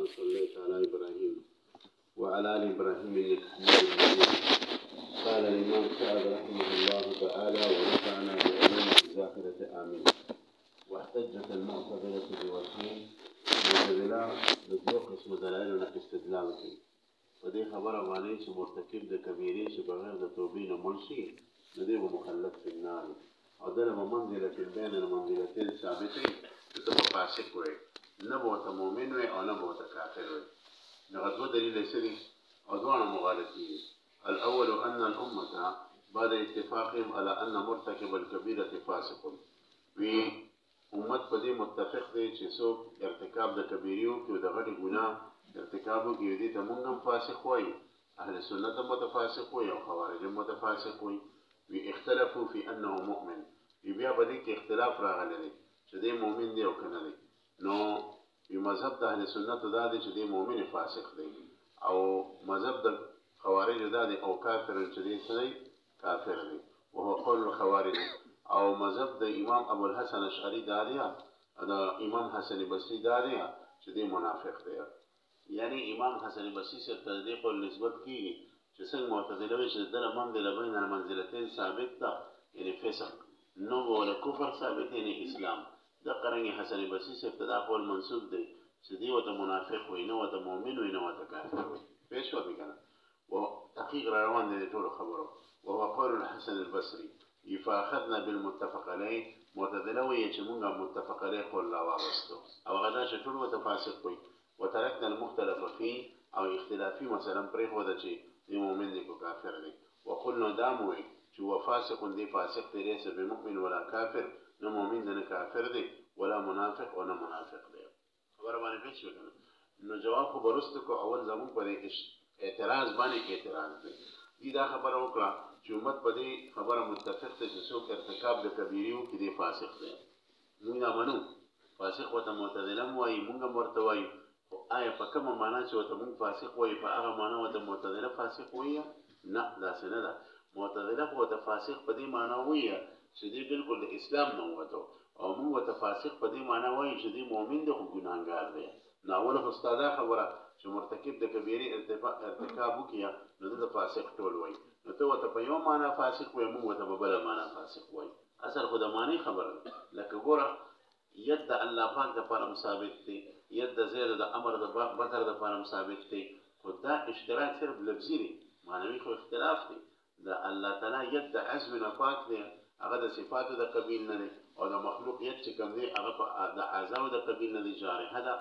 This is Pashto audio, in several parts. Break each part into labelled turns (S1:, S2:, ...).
S1: كما صليت على إبراهيم وعلى آل إبراهيم إنك حميد مجيد. قال الإمام سعد رحمه الله تعالى: ونفعنا بعلوم الزاخرة آمين. واحتجت المعتزلة بوجهين: معتزلة لذوق اسم دلائل استدلال فيه، ودي خبر غالي مرتكب ده كبيري بغير ده توبين ملشي ندي مخلد في النار، وده منزلة بين المنزلتين ثابتين تبقى فاسق وي نبوة مؤمن وي أو نبوة كافر وي. نغضب دليل سري أدوان مغالطين. الأول أن الأمة بعد اتفاقهم على أن مرتكب الكبيرة فاسق، وأمت بدي متفق دي چسوك ارتكاب ده كبيريو كيو ده غري گناه ارتكابو كيو دي تمنغم فاسق وي، أهل السنة متفاسق وي وخوارج متفاسق وي، واختلفوا في أنه مؤمن. يبيع بديك اختلاف راغلي شدي مؤمن دي وكنا دي نو بمذهب ده أهل السنة ده دي شدي مؤمن فاسق دي، أو مذهب ده خوارج ده دي أو كافر شدي سني كافر دي وهو قول الخوارج. أو مذهب ده إمام أبو الحسن الأشعري ده دي هذا إمام حسن البصري ده دي شدي منافق دي. يعني إمام حسن البصري سيتصديق النسبة كي جسم معتزلة شدنا منزل بين المنزلتين ثابتة، يعني فسق نو ولا كفر ثابت يعني إسلام. ده قرني حسن البصري سيبتدأ قول منسوب دي سدي وتمنافق وينو وتمؤمن وينو وتكافر وي فيش وبيكنا وتحقيق روان دي طول خبره. وهو قول الحسن البصري: فأخذنا بالمتفق عليه. معتزلة ويجمعنا متفق عليه قول لا وابستو أو غداش طول وتفاسق وي، وتركنا المختلف فيه أو اختلافي مثلا بريخ ودا شيء دي مؤمن دي كافر دي، وقلنا داموي شو فاسق دي فاسق دي ليس بمؤمن ولا كافر، لا مؤمن دي كافر دي ولا منافق ولا منافق دي. خبر باني فيش وكنا إنه جوابه برستكو أول زمان بدي اعتراض باني اعتراض دي ده خبر وكلا شو مت بدي خبر متفق تسوق ارتكاب لكبيريو كدي فاسق دي منا منو فاسق وتمعتزلم وي منغا مرتوي آية فكما معناه شو تمون فاسق وي فأغا معناه وتمعتزلة فاسق ويا لا لا سندا معتزلة وتفاسق بدي معناه ويا شدي بالكل الإسلام نوته أو مو وتفاسق بدي معناه وي شدي مؤمن ده جنانغار ده ناوله استاذ خبره شو مرتكب ده كبيري ارتكابه كيا نده فاسق تول وي نتو وتبيوم معناه فاسق وي مو وتببل معناه فاسق وي أصل خدماني خبر لك غورا يد الله پاک د پاره ثابت دي، يد زید د امر د بکر د پاره ثابت دي، خدا اشتراک صرف لفظي دي معنوي خو اختلاف دي. د الله تعالی يد عزم نه پاک دي، هغه د صفات د قبیل نه دي، او د مخلوق يد چې کوم دي هغه د اعضاء د قبیل نه دي جاري هدا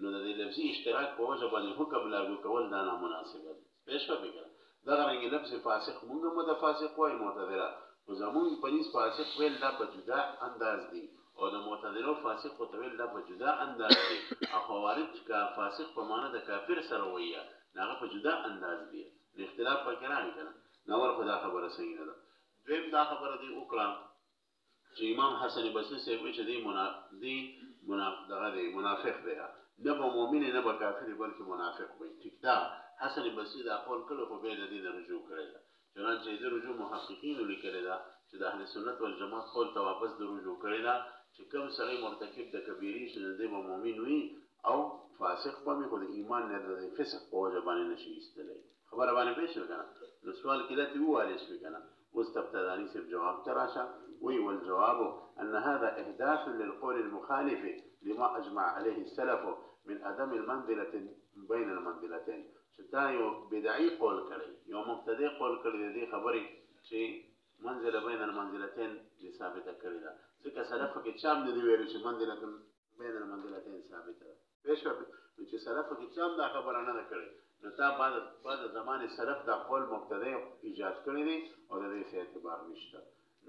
S1: نو د لفظي اشتراک په وجه باندې حکم لاګو کول دا نامناسبه دي. پېښ وکړه دا غره لفظ فاسق مونږ متفاسق وای معتزله او زمون پنځ فاسق ویل دا په جدا انداز دي، او د معتزله فاسق او طویل دا په جدا انداز دي، او خوارج کا فاسق په معنا د کافر سره وایي هغه په جدا انداز دي. اختلاف پکې راغی کنه نو ور خدا خبره صحیح نه ده. دویم دا خبره دی وکړه چې امام حسن بصری سے وی چې دی منافق دی، نه به مؤمن نه به کافر بلکې منافق وي. ټیک دا حسن بصری دا قول کړو خو به د دې رجوع کړی دا چنانچه د رجوع محققین لیکلی دا چې د اهل سنت والجماعت قول ته واپس د رجوع کړی دا چې کوم سړی مرتکب د کبیرې شنه دی به مؤمن وي او فاسق به خو د ایمان نه د فسق په وجه باندې نشي ایستلی. خبره باندې پېښ وکړه نو سوال کله تی ووالی شو کنه اوس تبتدانی صرف جواب تراشه وی والجواب ان هذا احداث للقول المخالف لما اجمع عليه السلف من عدم المنزله بين المنزلتين. شتا یو بدعي قول کړي یو مبتدی قول کړي دې خبرې چې منزله بین المنزلتين ثابته کړی دا ځکه سلف کې چام نه دی ویل چې منزله بین المنزلتين ثابته ده. پېښ نو چې سلف کې چام دا خبره نه کړي نو تا بعد زمانه سلف دا قول مبتدی ایجاد کړی دی او د دې اعتبار نشته.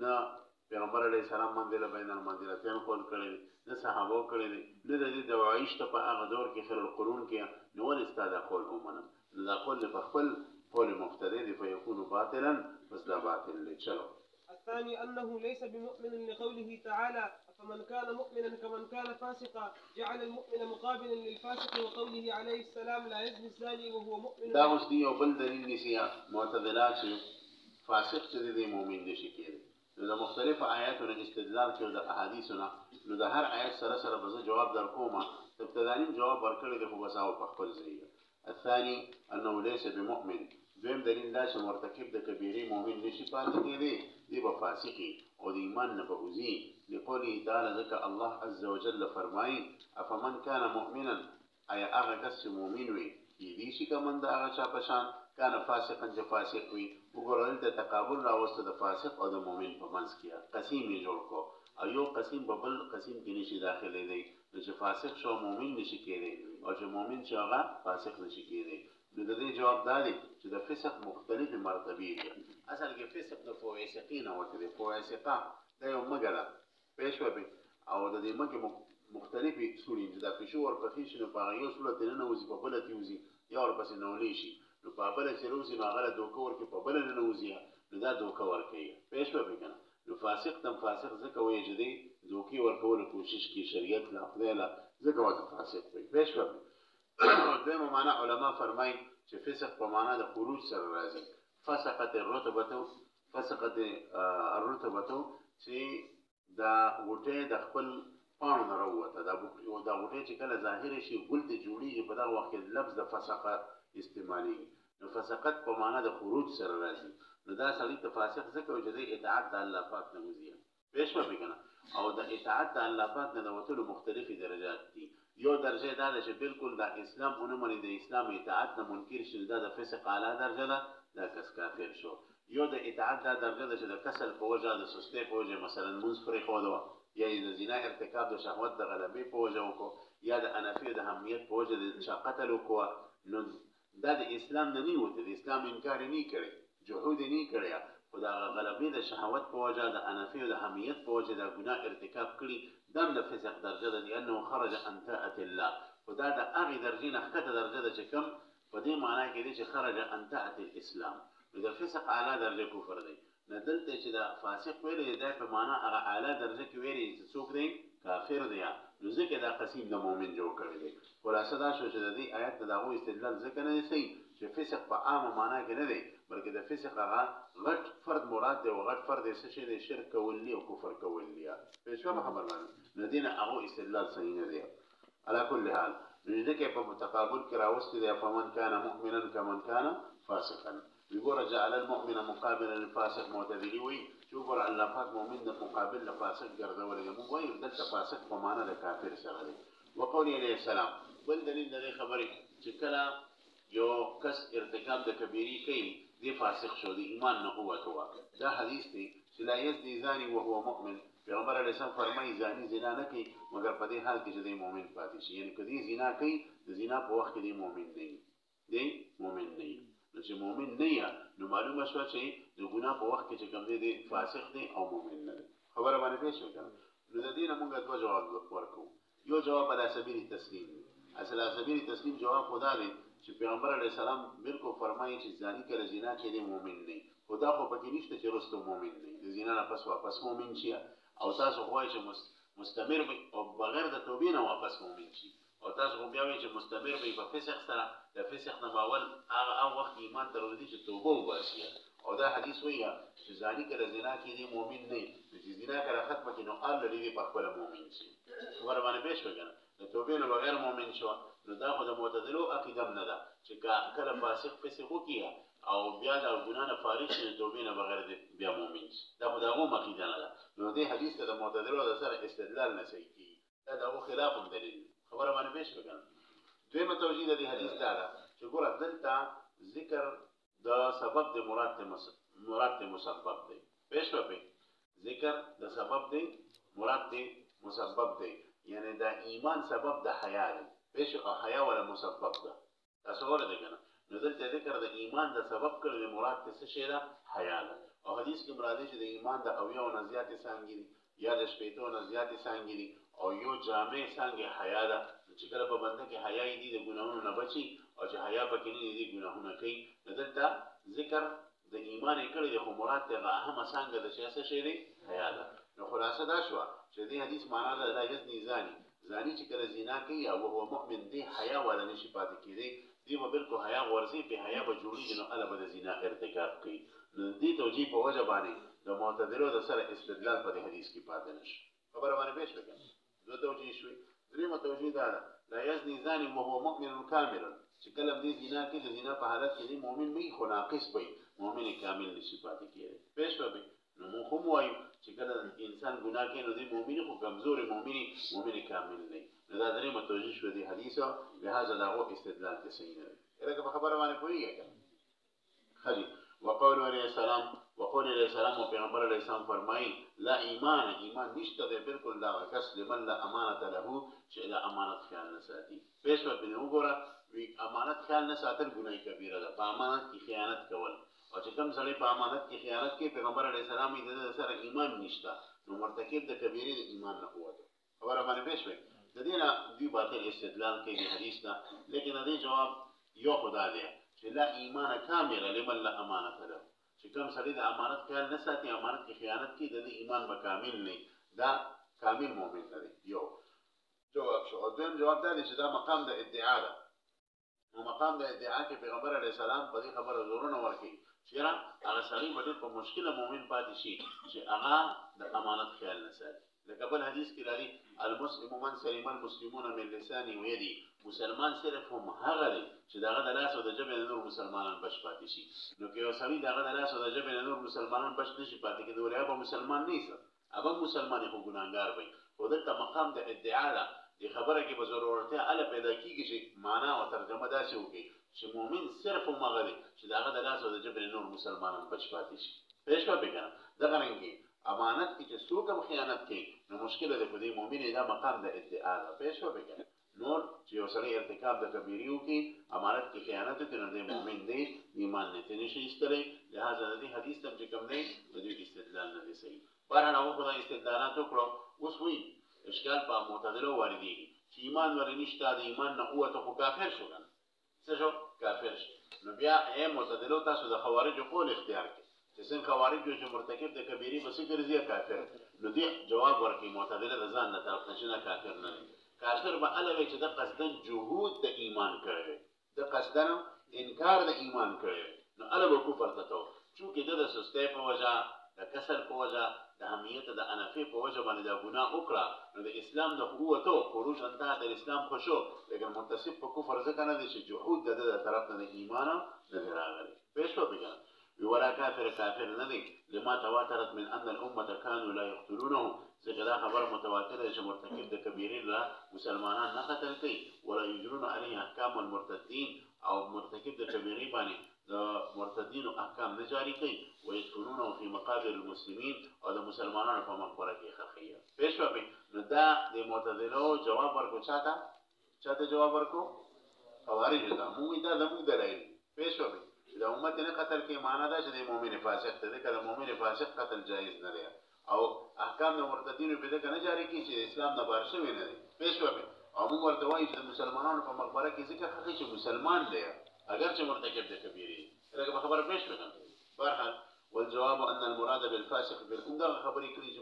S1: نه پیغمبر علیه السلام منزله بین المنزلتين قول کړی نه صحابه کړی نه د دې دوایش ته په هغه دور کې خیر القرون کې نو ول استاد قول ومنه دا قول په خپل قول مبتدی دی فيكون باطلا بس دا باطل لچلو.
S2: الثاني أنه ليس بمؤمن لقوله تعالى: فمن كان مؤمنا كمن كان فاسقا، جعل المؤمن مقابلا للفاسق، وقوله عليه السلام: لا يزني الزاني وهو مؤمن.
S1: دا اوس دی یو بل دلیل نسیا معتزله چې فاسق چې دی مؤمن نشي کېدی. نو د مختلف آیاتونو استدلال کوي د احادیثونو نو د هر آیت سره به جواب در کومه ته ابتدانیم جواب ورکړی دی خو بس هغه په خپل ځای الثاني انه ليس بمؤمن دویم دلیل دا چې مرتکب د کبیرې مؤمن نشي پاتې کېدی دی به فاسقي او د ایمان نه به وځي لقوله تعالی ځکه الله عز وجل فرمایي افمن كان مؤمنا ایا هغه کس چې مؤمن وي کېدی شي که من د هغه چا په شان کان فاسقا چې فاسق وي وګوره دلته تقابل راوسته د فاسق او د مؤمن په منځ کې قسیم یې جوړ کړو او یو قسیم په بل قسیم کې نشي داخلېدی نو چې فاسق شو مؤمن نشي کېدی او چې مؤمن شو هغه فاسق نشي کېدی نو د دې جواب دا دی چې د فسق مختلفې مرتبې دي اصل کې فسق د فواسقي نه وته دی فواسقه دا یو مږه ده پوه شوې او د دې مږې مختلفې سوري چې دا پیشو ورپسې شي نو په هغه یو سوله دننه وځي په بله کې وځي یا ورپسې نولی شي نو په بله چې روځي نو هغه له دوکه ورکړي په بله ننوځي نو دا دوکه ورکوي پوه شوې که نه نو فاسق تم فاسق ځکه وایي چې دی دوکې ورکولو کوشش کوي شریعت لا خدای لا ځکه ورته فاسق وایي پوه شوې دویمه معنا علما فرمایي چې فسق په معنا د خروج سره راځي فسقت الرتبه چې دا غوټۍ د خپل پاڼو نه راووته دا غوټۍ چې کله ظاهره شي ګل ته جوړېږي په دغه وخت کې لفظ د فسقت استعمالېږي نو فسقت په معنا د خروج سره راځي نو دا سړي ته فاسق ځکه وایي چې دی اطاعت د الله پاک نه وځي پوه شوې که نه او د اطاعت د الله پاک نه د وتلو مختلفې درجات دي یو درجه دا ده چې بالکل د اسلام ونه مني د اسلام اطاعت نه منکر شي دا د فسق اعلی درجه ده دا کس کافر شو یو د اطاعت دا درجه ده چې د کسل په وجه د سستۍ په وجه مثلا لمونځ پرېښوده وه یا د زنا ارتکاب د شهوت د غلبې په وجه وکړو یا د انفي د اهمیت په وجه د چا قتل وکړو نو دا د اسلام نه نه وته د اسلام انکار یې نه کړی جحود یې نه کړی خو د هغه غلبې د شهوت په وجه د انفي د اهمیت په وجه د ګناه ارتکاب کړي دا د فسق درجه ده لانه خرج عن طاعة الله خو دا د هغې درجې نه ښکته درجه ده چې کوم په دې معنا کې دی چې خرج عن طاعة الاسلام نو د فسق اعلی درجه کفر دی نه دلته چې د فاسق ویلی دی دا په معنا هغه اعلی درجه کې ویلی چې څوک دی کافر دی نو ځکه دا قسیم د مؤمن جوړ کړی دی خلاصه دا شو چې د دې آیت د هغوی استدلال ځکه نه دی صحیح چې فسق په عامه معنا کې نه دی بلکې د فسق هغه غټ فرد مراد دی او غټ فرد یې څه شی دی شرک کول دي او کفر کول دي پوه شوه خبر باندې نو دې نه هغو استدلال صحیح نه دی علی کل حال نو ځکه په متقابل کې راوستي دی فمن کان مؤمنا کمن کان فاسقا وګوره جعل المؤمن مقابلا للفاسق معتدلي وي چې وګوره الله پاک مؤمن د مقابل د فاسق ګرځولی دی موږ وایو دلته فاسق په معنا د کافر سره دی وقول علیه السلام بل دلیل د دې خبرې چې کله یو کس ارتکاب د کبیرې کوي دی فاسق شو دی ایمان نه ووته دا حدیث دی چې لا یزني زاني وهو مؤمن پیغمبر علیه السلام فرمایي زاني زنا نه کوي مګر په دې حال کې چې دی مؤمن پاتې شي یعنې که دی زنا کوي د زنا په وخت کې دی مؤمن نه وي دی مؤمن نه وي نو چې مؤمن نه یې نو معلومه شوه چې د ګناه په وخت کې چې کوم دی فاسق دی او مؤمن نه دی خبره باندې پوه شوې که نه نو د دې نه مونږ دوه جواب ورکوو یو جواب علی سبیل تسلیم دی اصل علی سبیل تسلیم جواب خو دا دی چې پیغمبر علیه السلام بالکل فرمایي چې زاني کله زنا کوي دی مؤمن نه خو دا خو پکې نشته چې وروسته مؤمن نه د زنا نه پس واپس مؤمن شي او تاسو خو وایئ چې مستمر وي او بغیر د توبې نه واپس مؤمن شي او تاسو خو بیا وایئ چې مستمر وي په فسق سره د فسق نه به اول هغه وخت ایمان ته راوځي چې توبه وباسي او دا حدیث وایي چې زاني کله زنا کوي دی مؤمن نه وي چې زنا کله ختمه کړي نو الرډي دی په خپله مؤمن شي خبره باندې پوه شوې که نه د توبې نه بغیر مؤمن شوه نو دا خو د معتدلو عقیده نه ده چې کله فاسق فسق وکړي او بیا د ګناه نه فارغ شي د توبې نه بغیر بیا مؤمن شي دا خو د هغو عقیده نه ده نو دې حدیث ته د معتدلو د سره استدلال نه صحیح کېږي دا د هغو خلاف هم دلیل دی خبره باندې پوه شوې که نه دویمه توجیه د دې حدیث دا ده چې ګوره دلته ذکر د سبب د مراد ته مسبب دی پوه شوه ذکر د سبب دی مراد ته مسبب دی یعنی دا ایمان سبب د حیا دی پوه شو او حیا ولا مسبب ده تاسو اورئ که نه نو دلته ذکر د ایمان د سبب کړی مراد ته څه شی ده حیا ده او حدیث کې مراد دی چې د ایمان د اویاو نه زیاتې څانګې دي یا د شپېتو نه زیاتې څانګې دي او یو جامع څانګې حیا ده چې کله په بنده کې حیا دي د ګناهونو نه بچي او چې حیا پکې نه دي ګناهونه کوي نو دلته ذکر د ایمان یې کړی دی خو مراد ته هغه اهمه څانګه ده چې څه شی دی حیا ده نو خلاصه دا شوه چې دې حدیث معنا ده لا یزني زاني چې کله زنا کوي او هو مؤمن دی حیا والا نشي پاتې کېدی دی به بالکل حیا غورځي بې حیا به جوړېږي نو هله به د زنا ارتکاب کوي نو دې توجیه په وجه باندې د معتدلو د سره استدلال په دې حدیث کې پاتې نه شي خبره باندې پوه شوې که نه دوه توجیه شوې درېیمه توجیه دا ده لا يزني زاني وهو مؤمن كامل چې کله دې زنا کې د زنا په حالت کې مؤمن وي خو ناقص وي مؤمن کامل نشي پاتې کېږي پېښ وي نو موږ هم وایو چې کله انسان ګناه کوي نو دې مؤمن خو کمزوري مؤمن کامل نه نو دا درې متوجه شو دي حدیثه لهذا دغه استدلال کې صحیح نه دی هغه په خبره باندې پوهیږي خالي وقول عليه السلام و پیغمبر علیه السلام فرمایي لا ایمان نشته دی بالکل دا کس لمن لا امانت له چې دا امانت خیال نه ساتي پېښ په وګوره وی امانت خیال نه ساتل ګناه کبیره ده په امانت کې خیانت کول او چې کوم سړی په امانت کې خیانت کوي پیغمبر علیه السلام یې د سره ایمان نشته نو مرتکب د کبیره د ایمان نه قوت خبره باندې پېښ وي د دې نه دوی باطل استدلال کوي د حدیث نه لیکن د دې جواب یو خدا دی چې لا ایمان کامل لمن لا امانت له چې کوم سړی د امانت خیال نه ساتي امانت کې خیانت کوي د ایمان به کامل نه دا کامل مؤمن نه دی یو جواب شو او دویم جواب دا دی چې دا مقام د ادعا ده نو مقام د ادعا کې پیغمبر علیه السلام په دې خبره زورونه ورکړي چې هغه سړی به ډېر په مشکله مؤمن پاتې شي چې هغه د امانت خیال نه ساتي لکه بل حدیث کې راځي المسلم من سلم المسلمون من لسانه ويده مسلمان صرف هم هغه دی چې دغه د لاس او د ژبې نور مسلمانان بچ پاتې شي نو که یو سړی دغه د لاس او د ژبې نور مسلمانان بچ نشي پاتې کېدی ولې به مسلمان نه شي ابا مسلمان خو ګناهګار وي خو دلته مقام د ادعا ده دې خبره کې به ضرورتیا اله پیدا کیږي چې معنا او ترجمه داسې وکړي چې مؤمن صرف هم هغه دی چې دغه د لاس او د ژبې نور مسلمانان بچ پاتې شي پېښ به کنه دغه رنګي امانت کې چې څوک هم خیانت کوي نو مشکله ده په دې مؤمن دا مقام د ادعا ده پېښ به کنه نور چې یو سړی ارتکاب د کبیره وکړي امانت کې خیانت کوي نو د مؤمن دی ایمان نه نشي ایستلی لهدا د دې حدیث تم چې کوم دی د دې استدلال نه دی صحیح بهر هغه خدای استدلالات وکړو اوس وی اشکال په معتزله واردی چې ایمان ورې نشته د ایمان نه قوت خو کافر شو کنه څه شو کافر شو نو بیا یې معتزله تاسو د خوارج قول اختیار کړئ چې څنګه خوارج جو مرتکب د کبیره بس ګرځي کافر نو دې جواب ورکړي معتزله د ځان نه طرف نشي کافر نه کافر به الوی چې د قصدن جهود د ایمان کړي د قصدن انکار د ایمان کړي نو الوی کفر ته تو چې د سستۍ په وجه د کسل په وجه د اهمیت د انفی په وجه باندې دا ګناه وکړه نو د اسلام د قوت او خروج انده د اسلام خوشو لیکن متصف په کفر ځکه نه دي چې جهود د طرف نه ایمان نه راغلي پېښو بګا ولا کافر نه دي لما تواترت من ان الامه كانوا لا يقتلونه ځکه دا خبر متواتر دی چې مرتکب د کبیره لا مسلمانان نه قتل کوي ولا یجرون علیه احکام المرتدین او مرتکب د کبیره باندې د مرتدین احکام نه جاری کوي ويدفنونه في مقابر المسلمین او د مسلمانانو په مقبره کې خخیه پېښه به نو دا د معتزله جواب ورکو چاته جواب ورکو خوارج دا موږ دا زموږ دلایل پېښه به د امت نه قتل کې معنا دا چې د مؤمن فاسق ته د مؤمن فاسق قتل جایز نه دی او احکام د مرتدین په دغه نه جاری کی چې اسلام نه بار شوی نه دی پېښه به او موږ ورته وایو چې مسلمانانو په مقبره کې ځکه حقیقي چې مسلمان دی اگر چې مرتکب د کبیره لکه خبره پېښ کړم بهرحال والجواب ان المراد بالفاسق بالعمده خبرې کړي چې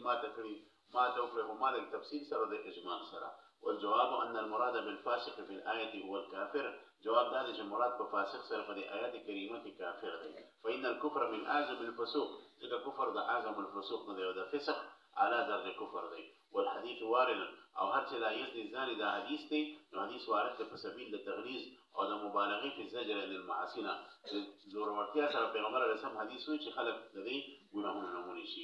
S1: ما ته وکړه هم د تفصیل سره د اجماع سره والجواب ان المراد بالفاسق في الايه هو الكافر جواب دا چې مراد په فاسق سره په آیات کریمه کې کافر دی فإن الكفر من اعظم الفسوق ځکه کفر د اعظم الفسوق نه دی او د فسق اعلی درجه کفر دی والحديث وارد او هر چې لا یزني زانی دا حدیث دی نو حدیث وارد په سبیل د تغلیظ او د مبالغه په زجر عن المعاصی زور ورتیا سره پیغمبر علیه السلام حدیث وی چې خلق د دې ګناهونو نه مونږ شي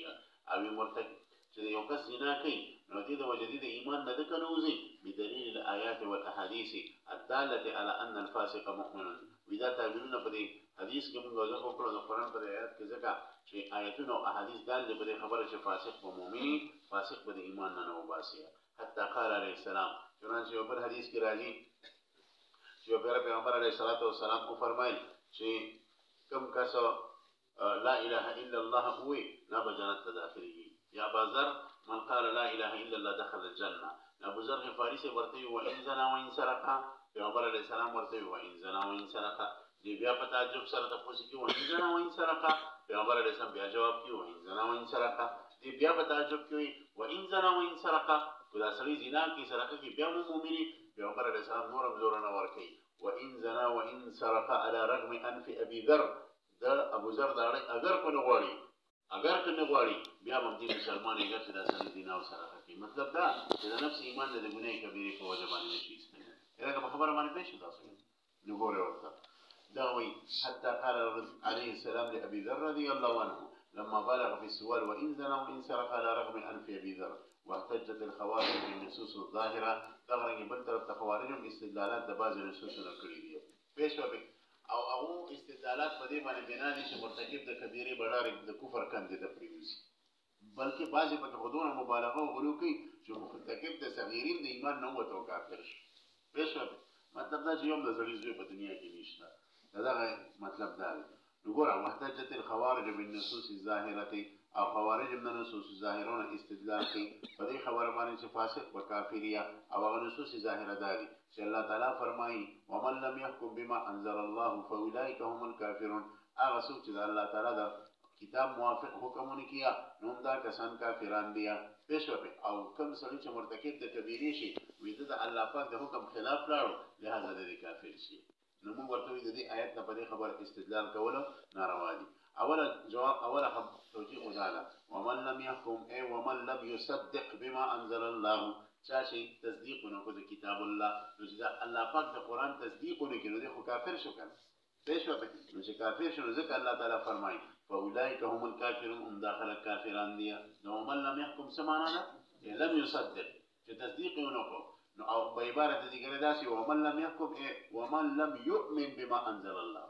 S1: او مرتکب چې یو کس زنا کوي نو دې د وجدي د ایمان نه د کنوزي بدلیل الآیات والاحاديث الداله على ان الفاسق مؤمن ودا تعبیرونه په دې حدیث کې موږ ځکه کړو د قرآن په آیات کې ځکه چې آیاتونه او احادیث دال په خبره چې فاسق به مؤمن فاسق به ایمان نه وباسي حتی قال علیه السلام چنانچه یو بل حدیث کې راځي چې پیغمبر علیه الصلاۃ والسلام او فرمایي چې کوم کس لا اله الا الله وي نه به جنت ته داخلي یا بازار من قال لا اله الا الله دخل الجنه ابو ذر غفاری سے ورته و ان زنا و ان سرق پیغمبر علیه السلام ورته و ان زنا و ان سرق دی بیا په تعجب سره تاسو کې و ان زنا و ان سرق پیغمبر علیه السلام بیا جواب کوي و ان زنا و ان سرق دی بیا په تعجب کوي و ان زنا و ان سرق کله سړي زنا کې سرقه کې بیا مؤمنی پیغمبر علیه السلام نور زور نه ور کوي و ان زنا و ان سرق على رغم انف ابي ذر دا ابو ذر دا اگر کو نه غواړي بیا هم دې مسلمان یې ګرځي دا سړي زنا او سرقه کوي مطلب دا چې د نفس ایمان د ګناه کبیره په وجه باندې نشي لکه په خبره باندې پوه شو تاسو نو ګورئ ورته دا وایي حتى قال عليه السلام لأبي ذر رضي الله عنه لما بلغ في السؤال وإن زنى وإن سرق على رغم أنف أبي ذر واحتجت الخوارج بالنصوص الظاهرة دغرنګ بل طرف ته خوارجم استدلالات د بعض نصوصونه کړي دي پوه شوې او هغه استدلالات په دې باندې بنا دي چې مرتکب د کبیره بډار د کفر کندې ته پریوزي بلکې بعضې پکې خودونه مبالغه او غلو کوي چې مرتکب د صغیرین د ایمان نه ووت او کافر شي پوه شوې مطلب دا چې یو د زړي زوی په دنیا کې نشته دغه مطلب دا دی نو ګوره واحتجت الخوارج بالنصوص الظاهرة او خوارج من نصوص ظاهرونه استدلال کوي په دې خبره باندې چې فاسق و کافریا او هغه نصوص ظاهره دي چې الله تعالی فرمایي ومن لم يحكم بما انزل الله فاولئك هم الكافرون هغه څوک چې د الله تعالی د کتاب موافق حکمونه کیا نو دا کسان کافران دي پېښوي او کوم سړي چې مرتکب د کبیره شي وې د الله پاک د حکم خلاف لاړو لهدا د کافر شي نو موږ ورته د دې آیت په دې خبره استدلال کوله ناروا دي اوله جواب اوله توجیه وزاله ومن لم يحكم اي ومن لم يصدق بما انزل الله چاچی تصدیق نو کو د کتاب الله نو چې الله پاک د قران تصدیق نو کړي د کافر شو کنه پېښو به نو چې کافر شنو ځکه الله تعالی فرمایي فاولئک هم الكافرون هم داخل الكافران دي نو من لم يحكم سمانا لم يصدق چې تصدیق نو کو نو او په عبارت دي ګره داسي ومن لم يحكم ومن لم يؤمن بما انزل الله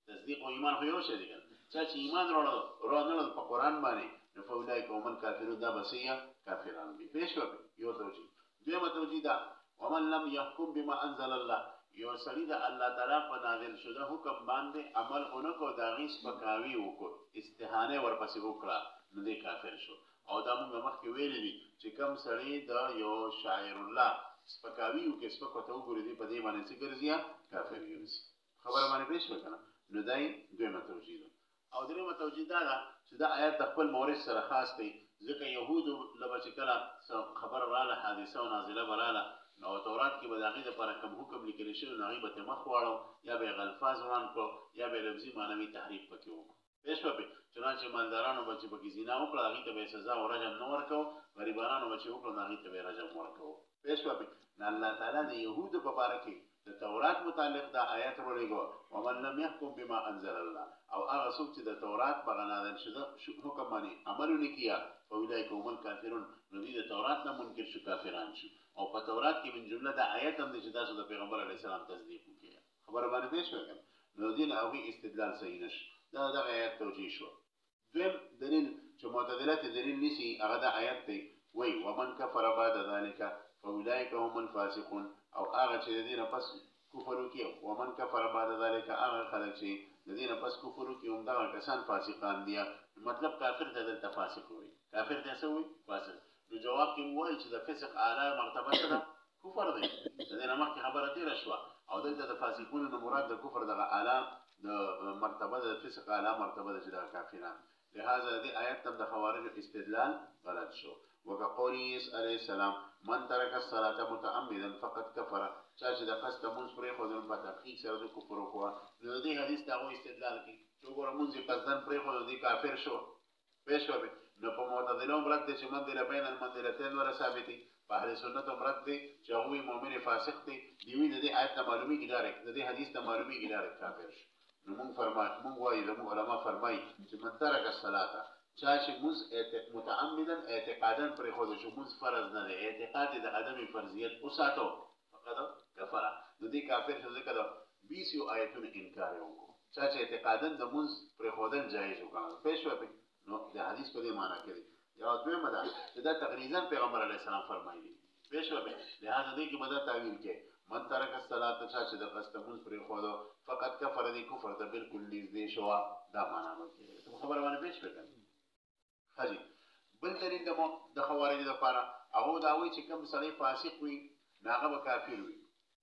S1: تصدیق او ایمان خو یو شی دی چې ایمان وروړل په قران باندې نو فاولئک هم الكافرون دا بسیا کافران دي پېښو یو توجیه دیمه توجیه دا ومن لم يحكم بما انزل الله یو سړي د الله تعالی په نازل شوه حکم باندې عمل اونکو دا غیس پکاوي وکړ استهانه ورپسې وکړه نو دی کافر شو او دا موږ مخکې ویلي دي چې کوم سړي د یو شاعر الله سپکاوي وکړي سپکته وګوري دی په دې باندې چې ګرځي کافر یوسي خبره باندې پېښ وکړه نو دای دویمه توجیه او دریمه توجیه دا چې دا آیات د خپل مورث سره خاص دی ځکه يهودو لبا چې کله خبر رااله حادثه او نازله براله نو تورات کې به د هغې دپاره کوم حکم لیکل شوی نو هغې به ترې مخ واړو یا به یې الفاظ روان کړو یا به یې لفظي معنوي تحریف پکې وکړو پوه شوه پې چنانچې مالدارانو به چې پکې زنا وکړه هغې ته به یې سزا او رجم نه ورکوو غریبانانو به چې وکړو نو هغې ته به یې رجم ورکوو پوه شوه پې نو الله تعالی د یهودو په باره کې د تورات متعلق دا آیت ورولېږو ومن لم يحكم بما انزل الله او هغه څوک چې د تورات په نازل شوه حکم باندې عمل ونه کیا فاولئک هم الکافرون نو دوی د تورات نه منکر شو کافران شو او په تورات کې من جمله دا آیت هم دی چې تاسو د پیغمبر علیه السلام تصدیق وکړئ خبره باندې پوه شوئ که نو دې نه هغوی استدلال صحیح نشو دا دغه آیت توجیه شو دویم دلیل چې معتدله ته دلیل نیسي هغه دا آیت دی وایي ومن کفر بعد ذلک فاولئک هم الفاسقون او هغه چې د دې نه پس کفر وکړي ومن کفر بعد ذلک هغه خلک چې د دې نه پس کفر وکړي همدغه کسان فاسقان دي مطلب کافر ته دلته فاسق وایي کافر ته څه وایي فاسق نو جواب کې وایي چې د فسق اعلی مرتبه څه ده کفر دی د دې نه مخکې خبره تېره شوه او دلته د فاسقونو نه مراد د کفر دغه اعلی د مرتبه د فسق اعلی مرتبه ده چې دغه کافران لهذا دې آیت هم د خوارجو استدلال غلط شو وكقول عیسی علیه السلام من ترک الصلاة متعمدا فقد کفر چا چې د قصد مونځ پرېښودل په تحقیق سره د کفر وکړه نو د دې حدیث ته هغوی استدلال کوي چې وګوره مونځ یې قصدن پرېښود دی کافر شو پوه شوې نو په معتدله هم رد دی چې منزله بین المنزلتین ولا ثابت دی په اهل سنت هم رد دی چې هغوی مؤمن فاسق دی دوی د دې آیت نه معلومېږي ډایرکټ د دې حدیث نه معلومېږي ډایرکټ کافر شو نو مونږ وایو زموږ علما فرمایي چې من ترک الصلاة چا چې مونځ متعمدا اعتقادا پرېښودل شو مونځ فرض نه دی اعتقاد د عدم فرضیت وساتو فقط کفر نو دې کافر شو ځکه د 20 آیتونو انکار یې وکړو چا چې اعتقادا د مونځ پرېښودل جایز وګڼل پوه شوې نو د حدیث په دې معنی کې دی یا دویمه ده چې دا تقریزا پیغمبر علیه السلام فرمایي پوه شوې لهذا دې کې به دا تعویل کې من ترک الصلاة چا چې د قصد مونځ پرېښودو فقط کفر دی کفر ته بالکل نږدې شوه دا معنی به کېږي خبره باندې پوه شوې که حاجی بل دلیل د خوارجو دپاره هغو دا وایي چې کوم سړی فاسق وي نو هغه به کافر وي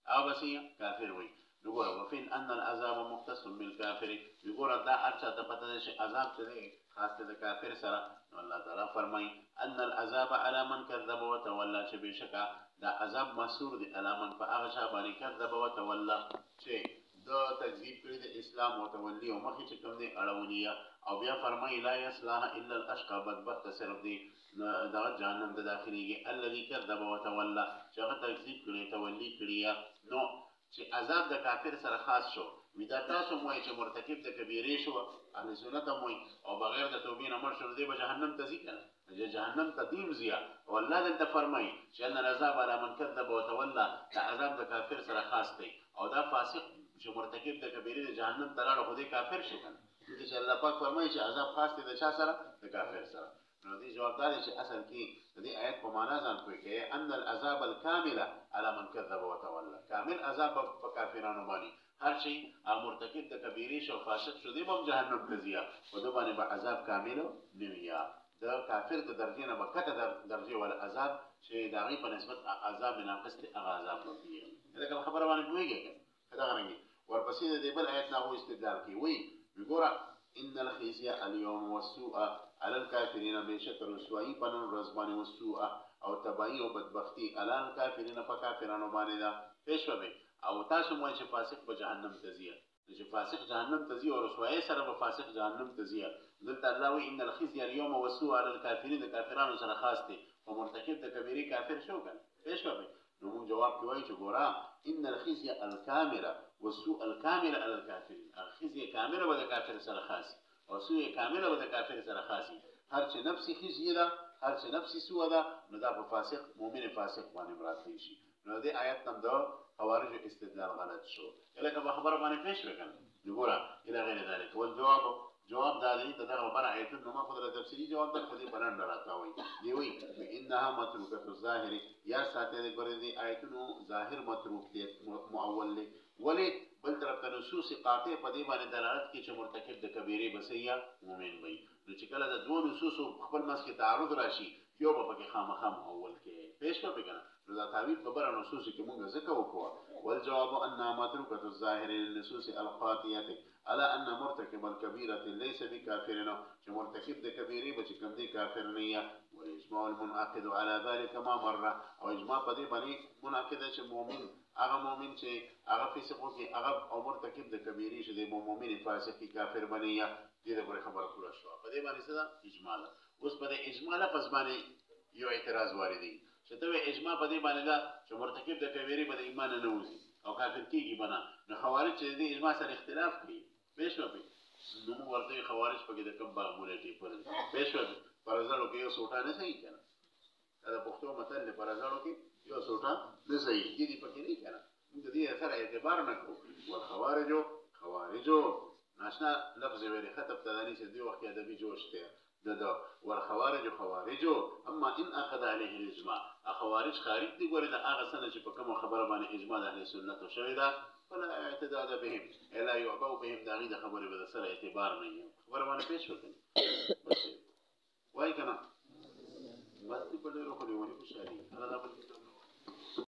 S1: هغه به څه کافر وي نو ګوره وفین ان العذاب مختص بالکافر ګوره دا هر چا ته پته ده چې عذاب چې دی خاص دی د کافر سره نو الله تعالی فرمایي ان العذاب علی من کذب وتولى چې بېشکه دا عذاب مسور دی علی من په هغه چا باندې کذب وتولى چې د تکذیب کړي د اسلام او تولی او مخې چې کوم دی اړونیه او بیا فرمایي لا یصلاح الا الاشقى بدبخت صرف دی دغه جهنم ته داخليږي الذي كذب وتولى چې هغه تکذیب کړي تولی کړي نو چې عذاب د کافر سره خاص شو ودا تاسو موي چې مرتکب د کبیره شو اهل سنت موي او بغیر د توبې نه مړ شو دی به جهنم ته ځي کنه جهنم تدیم زیا والله دلته فرمایي چې ان العذاب على من كذب وتولى دا عذاب د کافر سره خاص دی او دا فاسق چې مرتکب د کبیره د جهنم ته لاړ خو دی کافر شي کنه چې الله پاک فرمایي چې عذاب خاص دی د چا سره د کافر سره نو دې جواب دی چې اصل کې دې آیت په معنا ځان کوي کې ان العذاب الكامل على من كذب وتولى کامل عذاب په کافرانو باندې هر شي مرتکب د کبیره شو فاسق شو دی به جهنم ته ځي او د باندې به عذاب کامل نیویا د کافر د درجه نه بکته د درجه ول عذاب چې داغي په نسبت عذاب ناقص دی هغه عذاب دی دا خبره باندې کویږي دا غنګي ورپسې د بل آیت نه هو استدلال کوي وی وګوره ان الخزي اليوم والسوء على الكافرين بشك رسوایی پنن رزبانی والسوء او تبعی او بدبختی على الكافرين فكافرانو باندې دا پېښوي او تاسو مو چې فاسق په جهنم ته ځي چې فاسق جهنم ته ځي او رسوایی سره په فاسق جهنم ته ځي دلته الله وی ان الخزي اليوم والسوء على الكافرين کافرانو سره خاص دي او مرتکب د کبیره کافر شو کنه پېښوي نو موږ جواب کوي چې ګورا ان الخزي الكامل والسوء الكامل على الكافرين الخزي كامل ولا كافر سره خاص او سوء كامل ولا كافر سره خاص هر چې نفسي خزي ده هر چې نفسي سوء ده نو دا په فاسق مؤمن فاسق باندې مراد شي نو دې آیت هم دا خوارج استدلال غلط شو لکه په خبره باندې پېښ وکړ وګوره الى غیر ذلك والجواب دا دی دغه بر آیت نو ما خو د تفصیلی جواب در خو دې بلند راځوي دی وی انها متروکه الظاهر یا ساته دې ګورې دې آیتونو ظاهر متروک دي مؤول له ولی بل طرف ته نصوص قاطع په دې باندې دلالت کوي چې مرتکب د کبیره بسیا مؤمن وي نو چې کله د دوه نصوص خپل مس کې تعارض راشي یو به کې خامخا اول کې پېښ په کنه نو دا تعبیر په بر نصوص کې مونږ ذکر وکړو والجواب ان متروکه الظاهر للنصوص القاطعه على ان مرتكب الكبيره ليس بكافر چې مرتکب د کبیره به کوم دی کافر نه یا والاجماع المنعقد على ذلك ما مر او اجماع په دې باندې منعقد چې مؤمن هغه مؤمن چې هغه فسق کوي هغه او مرتکب د کبیره چې د مؤمن فاسق کافر بني یا دې د خبره پوره شو په دې باندې څه اجماع ده اوس په دې اجماع لفظ باندې یو اعتراض واردی چې ته اجماع په دې باندې ده چې مرتکب د کبیره به ایمان نه وځي او کافر کیږي بنا نو خوارج چې دې اجماع سره اختلاف کوي پېښوي نو ورته خوارج په کې د کم باغولتي پر پېښوي پرځړو کې یو سوټا نه صحیح کنه دا پښتو متل له پرځړو کې یو سوټا نه صحیح دي پکې نه کنه موږ دې سره اعتبار نه کوو والخوارجو ناشنا لفظ ویلي خطب تدانی چې دی وخت ادبي جوش ته د خوارجو اما ان اخذ عليه الاجماع خوارج خارج دي ګورې دا هغه سنه چې په کوم خبره باندې اجماع د اهل سنت او شوی دا فلا اعتداد بهم الا يعبو بهم دا غي د خبره به سره اعتبار نه وي خبره باندې پېښ وکړي وای کنه بس په ډېر خو دی ونی خوشالي الله دا